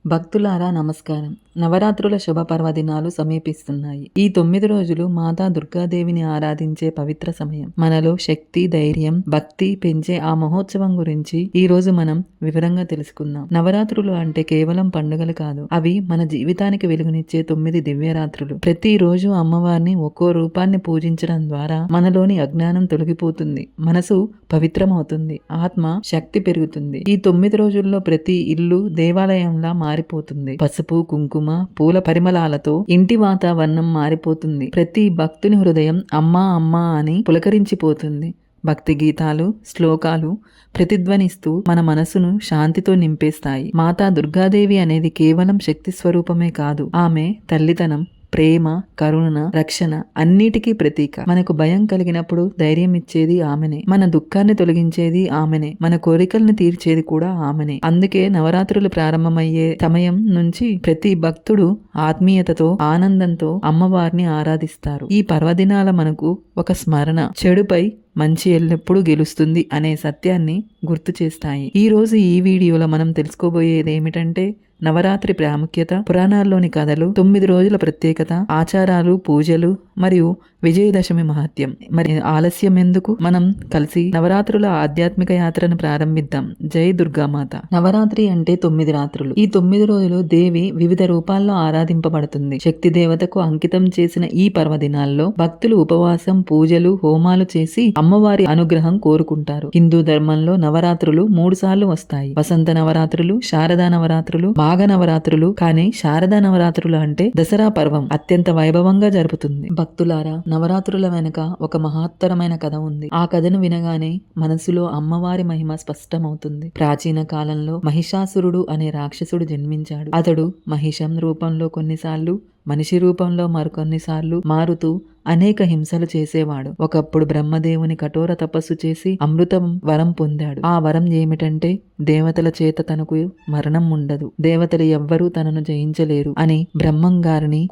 భక్తులారా నమస్కారం. నవరాత్రుల శుభ పర్వదినాలు సమీపిస్తున్నాయి. ఈ 9 రోజులు మాతా దుర్గాదేవిని ఆరాధించే పవిత్ర సమయం. మనలో శక్తి, ధైర్యం, భక్తి పెంచే ఆ మహోత్సవం గురించి ఈ రోజు మనం వివరంగా తెలుసుకుందాం. నవరాత్రులు అంటే కేవలం పండుగలు కాదు. అవి మన జీవితానికి వెలుగునిచ్చే 9 దివ్యరాత్రులు. ప్రతి రోజు అమ్మవారిని ఒక్కో రూపాన్ని పూజించడం ద్వారా మనలోని అజ్ఞానం తొలగిపోతుంది. మనసు పవిత్రమవుతుంది. ఆత్మ శక్తి పెరుగుతుంది. ఈ 9 రోజుల్లో ప్రతి ఇల్లు దేవాలయంలా మారిపోతుంది. పసుపు, కుంకుమ, పూల పరిమళాలతో ఇంటి వాతావరణం మారిపోతుంది. ప్రతి భక్తుని హృదయం అమ్మా అమ్మా అని పులకరించిపోతుంది. భక్తి గీతాలు, శ్లోకాలు ప్రతిధ్వనిస్తూ మన మనసును శాంతితో నింపేస్తాయి. మాతా దుర్గాదేవి అనేది కేవలం శక్తి స్వరూపమే కాదు. ఆమె తల్లితనం, ప్రేమ, కరుణ, రక్షణ అన్నిటికీ ప్రతీక. మనకు భయం కలిగినప్పుడు ధైర్యం ఇచ్చేది ఆమెనే. మన దుఃఖాన్ని తొలగించేది ఆమెనే. మన కోరికల్ని తీర్చేది కూడా ఆమెనే. అందుకే నవరాత్రులు ప్రారంభమయ్యే సమయం నుంచి ప్రతి భక్తుడు ఆత్మీయతతో, ఆనందంతో అమ్మవారిని ఆరాధిస్తారు. ఈ పర్వదినాల మనకు ఒక స్మరణ, చెడుపై మంచి ఎల్లప్పుడూ గెలుస్తుంది అనే సత్యాన్ని గుర్తు చేస్తాయి. ఈ రోజు ఈ వీడియోలో మనం తెలుసుకోబోయేది ఏమిటంటే నవరాత్రి ప్రాముఖ్యత, పురాణాల్లోని కథలు, 9 రోజుల ప్రత్యేకత, ఆచారాలు, పూజలు మరియు విజయదశమి మహత్యం. మరి ఆలస్యం ఎందుకు? మనం కలిసి నవరాత్రుల ఆధ్యాత్మిక యాత్రను ప్రారంభిద్దాం. జై దుర్గామాత. నవరాత్రి అంటే 9 రాత్రులు. ఈ 9 రోజులు దేవి వివిధ రూపాల్లో ఆరాధింపబడుతుంది. శక్తి దేవతకు అంకితం చేసిన ఈ పర్వదినాల్లో భక్తులు ఉపవాసం, పూజలు, హోమాలు చేసి అమ్మవారి అనుగ్రహం కోరుకుంటారు. హిందూ ధర్మంలో నవరాత్రులు 3 సార్లు వస్తాయి. వసంత నవరాత్రులు, శారదా నవరాత్రులు, మాఘ నవరాత్రులు. కానీ శారదా నవరాత్రులు అంటే దసరా పర్వం అత్యంత వైభవంగా జరుపుతుంది. భక్తులారా, నవరాత్రుల వెనుక ఒక మహత్తరమైన కథ ఉంది. ఆ కథను వినగానే మనసులో అమ్మవారి మహిమ స్పష్టమవుతుంది. ప్రాచీన కాలంలో మహిషాసురుడు అనే రాక్షసుడు జన్మించాడు. అతడు మహిషం రూపంలో కొన్నిసార్లు, మనిషి రూపంలో మరికొన్నిసార్లు మారుతూ అనేక హింసలు చేసేవాడు. ఒకప్పుడు బ్రహ్మదేవుని కఠోర తపస్సు చేసి అమృతం వరం పొందాడు. ఆ వరం ఏమిటంటే దేవతల చేత తనకు మరణం ఉండదు, దేవతలు ఎవ్వరూ తనను జయించలేరు అని బ్రహ్మంగారిని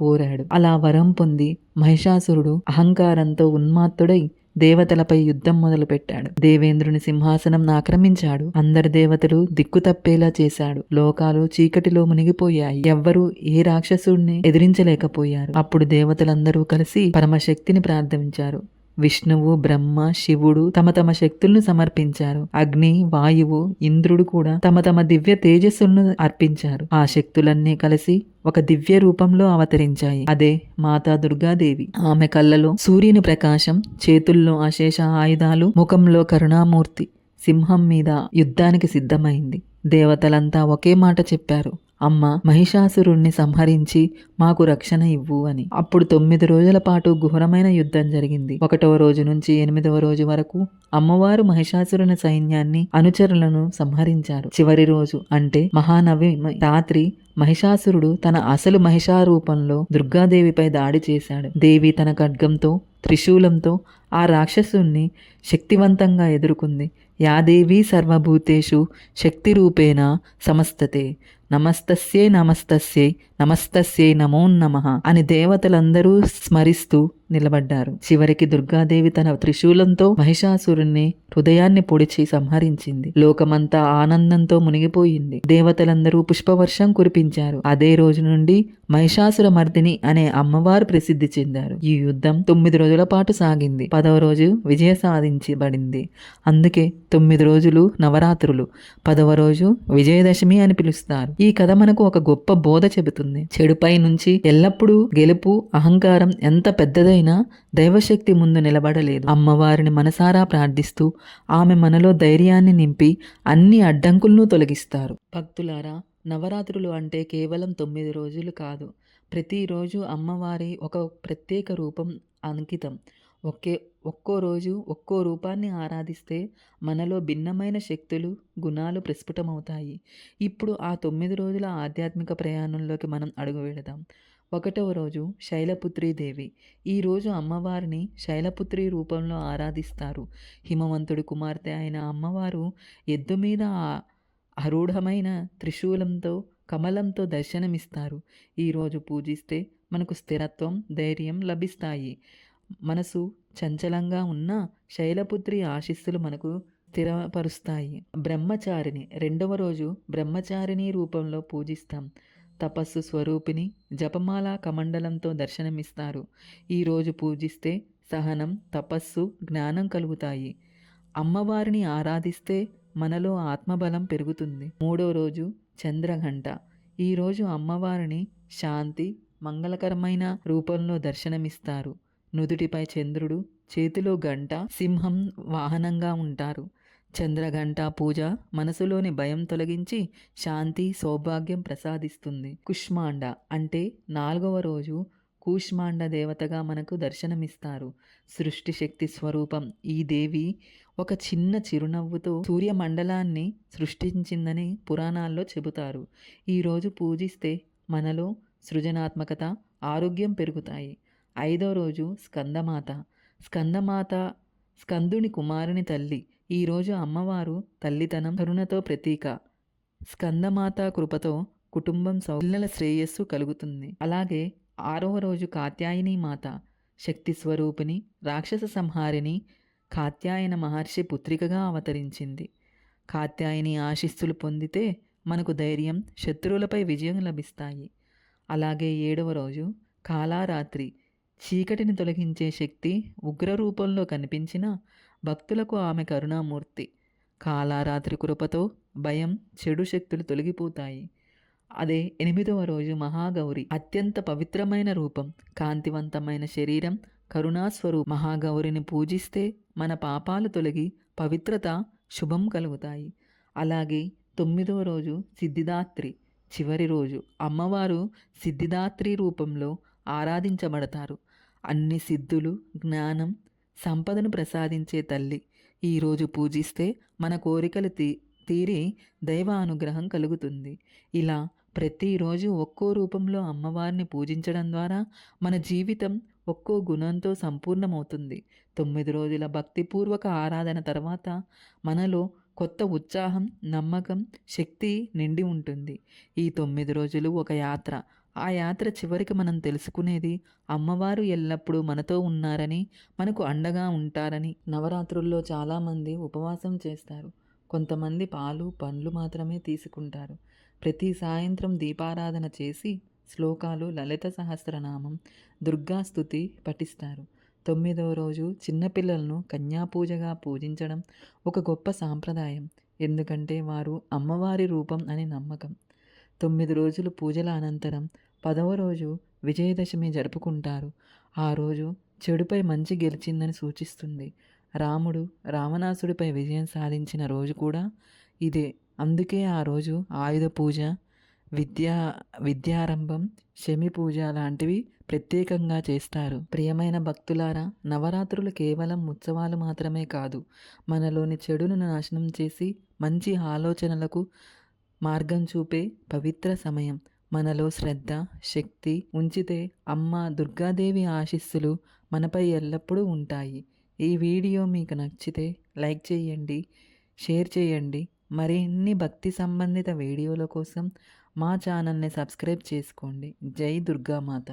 కోరాడు. అలా వరం పొంది మహిషాసురుడు అహంకారంతో ఉన్మాత్తుడై దేవతలపై యుద్ధం మొదలుపెట్టాడు. దేవేంద్రుని సింహాసనం ఆక్రమించాడు. అందరి దేవతలు దిక్కు తప్పేలా చేశాడు. లోకాలు చీకటిలో మునిగిపోయాయి. ఎవ్వరూ ఏ రాక్షసుడిని ఎదిరించలేకపోయారు. అప్పుడు దేవతలందరూ కలిసి పరమశక్తిని ప్రార్థించారు. విష్ణువు, బ్రహ్మ, శివుడు తమ తమ శక్తులను సమర్పించారు. అగ్ని, వాయువు, ఇంద్రుడు కూడా తమ తమ దివ్య తేజస్సులను అర్పించారు. ఆ శక్తులన్నీ కలిసి ఒక దివ్య రూపంలో అవతరించాయి. అదే మాతా దుర్గాదేవి. ఆమె కళ్ళలో సూర్యుని ప్రకాశం, చేతుల్లో అశేష ఆయుధాలు, ముఖంలో కరుణామూర్తి. సింహం మీద యుద్ధానికి సిద్ధమైంది. దేవతలంతా ఒకే మాట చెప్పారు, అమ్మ, మహిషాసురుణ్ణి సంహరించి మాకు రక్షణ ఇవ్వు అని. అప్పుడు 9 రోజుల పాటు ఘోరమైన యుద్ధం జరిగింది. 1వ రోజు నుంచి 8వ రోజు వరకు అమ్మవారు మహిషాసురుని సైన్యాన్ని, అనుచరులను సంహరించారు. చివరి రోజు అంటే మహానవమి రాత్రి మహిషాసురుడు తన అసలు మహిషా రూపంలో దుర్గాదేవిపై దాడి చేశాడు. దేవి తన ఖడ్గంతో, త్రిశూలంతో ఆ రాక్షసుణ్ణి శక్తివంతంగా ఎదుర్కొంది. యాదేవి సర్వభూతేషు శక్తి రూపేణ సమస్తతే నమస్తస్యై నమస్తస్యై నమస్తస్యై నమో నమః అని దేవతలందరూ స్మరిస్తూ నిలబడ్డారు. చివరికి దుర్గాదేవి తన త్రిశూలంతో మహిషాసురుణ్ణి హృదయాన్ని పొడిచి సంహరించింది. లోకమంతా ఆనందంతో మునిగిపోయింది. దేవతలందరూ పుష్పవర్షం కురిపించారు. అదే రోజు నుండి మహిషాసుర మర్దిని అనే అమ్మవారు ప్రసిద్ధి చెందారు. ఈ యుద్ధం 9 రోజుల పాటు సాగింది. 10వ రోజు విజయ సాధించబడింది. అందుకే 9 రోజులు నవరాత్రులు, 10వ రోజు విజయదశమి అని పిలుస్తారు. ఈ కథ మనకు ఒక గొప్ప బోధ చెబుతుంది. చెడుపై నుంచి ఎల్లప్పుడూ గెలుపు. అహంకారం ఎంత పెద్దదైనా దైవశక్తి ముందు నిలబడలేదు. అమ్మవారిని మనసారా ప్రార్థిస్తూ ఆమె మనలో ధైర్యాన్ని నింపి అన్ని అడ్డంకులను తొలగిస్తారు. భక్తులారా, నవరాత్రులు అంటే కేవలం 9 రోజులు కాదు. ప్రతిరోజు అమ్మవారి ఒక ప్రత్యేక రూపం అంకితం. ఒక్కో రోజు ఒక్కో రూపాన్ని ఆరాధిస్తే మనలో భిన్నమైన శక్తులు, గుణాలు ప్రస్ఫుటమవుతాయి. ఇప్పుడు ఆ 9 రోజుల ఆధ్యాత్మిక ప్రయాణంలోకి మనం అడుగు పెడదాం. 1వ రోజు శైలపుత్రీదేవి. ఈరోజు అమ్మవారిని శైలపుత్రి రూపంలో ఆరాధిస్తారు. హిమవంతుడి కుమార్తె అయిన అమ్మవారు ఎద్దు మీద ఆరూఢమైన త్రిశూలంతో, కమలంతో దర్శనమిస్తారు. ఈరోజు పూజిస్తే మనకు స్థిరత్వం, ధైర్యం లభిస్తాయి. మనసు చంచలంగా ఉన్న శైలపుత్రి ఆశీస్సులు మనకు స్థిరపరుస్తాయి. బ్రహ్మచారిణి, రెండవ రోజు బ్రహ్మచారిణి రూపంలో పూజిస్తాం. తపస్సు స్వరూపిణి, జపమాల కమండలంతో దర్శనమిస్తారు. ఈరోజు పూజిస్తే సహనం, తపస్సు, జ్ఞానం కలుగుతాయి. అమ్మవారిని ఆరాధిస్తే మనలో ఆత్మబలం పెరుగుతుంది. మూడో రోజు చంద్రఘంట. ఈరోజు అమ్మవారిని శాంతి, మంగళకరమైన రూపంలో దర్శనమిస్తారు. నుదుటిపై చంద్రుడు, చేతిలో గంట, సింహం వాహనంగా ఉంటారు. చంద్రఘంట పూజ మనసులోని భయం తొలగించి శాంతి, సౌభాగ్యం ప్రసాదిస్తుంది. కుష్మాండ అంటే 4వ రోజు కూష్మాండ దేవతగా మనకు దర్శనమిస్తారు. సృష్టి శక్తి స్వరూపం ఈ దేవి ఒక చిన్న చిరునవ్వుతో సూర్యమండలాన్ని సృష్టించిందని పురాణాల్లో చెబుతారు. ఈరోజు పూజిస్తే మనలో సృజనాత్మకత, ఆరోగ్యం పెరుగుతాయి. 5వ రోజు స్కందమాత. స్కందమాత స్కందుని కుమారుని తల్లి. ఈరోజు అమ్మవారు తల్లితనం, కరుణతో ప్రతీక. స్కందమాత కృపతో కుటుంబం పిల్లల శ్రేయస్సు కలుగుతుంది. అలాగే 6వ రోజు కాత్యాయని మాత. శక్తి స్వరూపిణి, రాక్షస సంహారిణి, కాత్యాయన మహర్షి పుత్రికగా అవతరించింది. కాత్యాయని ఆశీస్సులు పొందితే మనకు ధైర్యం, శత్రువులపై విజయం లభిస్తాయి. అలాగే 7వ రోజు కాళారాత్రి. చీకటిని తొలగించే శక్తి ఉగ్ర రూపంలో కనిపించిన భక్తులకు ఆమె కరుణామూర్తి. కాళారాత్రి కృపతో భయం, చెడు శక్తులు తొలగిపోతాయి. అదే 8వ రోజు మహాగౌరి. అత్యంత పవిత్రమైన రూపం, కాంతివంతమైన శరీరం, కరుణాస్వరూపం. మహాగౌరిని పూజిస్తే మన పాపాలు తొలగి పవిత్రత, శుభం కలుగుతాయి. అలాగే 9వ రోజు సిద్ధిదాత్రి. చివరి రోజు అమ్మవారు సిద్ధిదాత్రి రూపంలో ఆరాధించబడతారు. అన్ని సిద్ధులు, జ్ఞానం, సంపదను ప్రసాదించే తల్లి. ఈరోజు పూజిస్తే మన కోరికలు తీరి దైవ అనుగ్రహం కలుగుతుంది. ఇలా ప్రతిరోజు ఒక్కో రూపంలో అమ్మవారిని పూజించడం ద్వారా మన జీవితం ఒక్కో గుణంతో సంపూర్ణమవుతుంది. 9 రోజుల భక్తిపూర్వక ఆరాధన తర్వాత మనలో కొత్త ఉత్సాహం, నమ్మకం, శక్తి నిండి ఉంటుంది. ఈ 9 రోజులు ఒక యాత్ర. ఆ యాత్ర చివరికి మనం తెలుసుకునేది అమ్మవారు ఎల్లప్పుడూ మనతో ఉన్నారని, మనకు అండగా ఉంటారని. నవరాత్రుల్లో చాలామంది ఉపవాసం చేస్తారు. కొంతమంది పాలు, పండ్లు మాత్రమే తీసుకుంటారు. ప్రతి సాయంత్రం దీపారాధన చేసి శ్లోకాలు, లలిత సహస్రనామం, దుర్గాస్తుతి పఠిస్తారు. 9వ రోజు చిన్నపిల్లలను కన్యాపూజగా పూజించడం ఒక గొప్ప సాంప్రదాయం. ఎందుకంటే వారు అమ్మవారి రూపం అని నమ్మకం. 9 రోజులు పూజల అనంతరం 10వ రోజు విజయదశమి జరుపుకుంటారు. ఆ రోజు చెడుపై మంచి గెలిచిందని సూచిస్తుంది. రాముడు రావణాసుడిపై విజయం సాధించిన రోజు కూడా ఇదే. అందుకే ఆ రోజు ఆయుధ పూజ, విద్యారంభం, శమి పూజ లాంటివి ప్రత్యేకంగా చేస్తారు. ప్రియమైన భక్తులారా, నవరాత్రులు కేవలం ఉత్సవాలు మాత్రమే కాదు, మనలోని చెడును నాశనం చేసి మంచి ఆలోచనలకు మార్గం చూపే పవిత్ర సమయం. మనలో శ్రద్ధ, శక్తి ఉంచితే అమ్మ దుర్గాదేవి ఆశీస్సులు మనపై ఎల్లప్పుడూ ఉంటాయి. ఈ వీడియో మీకు నచ్చితే లైక్ చేయండి, షేర్ చేయండి. మరిన్ని భక్తి సంబంధిత వీడియోల కోసం మా ఛానల్ని సబ్స్క్రైబ్ చేసుకోండి. జై దుర్గామాత.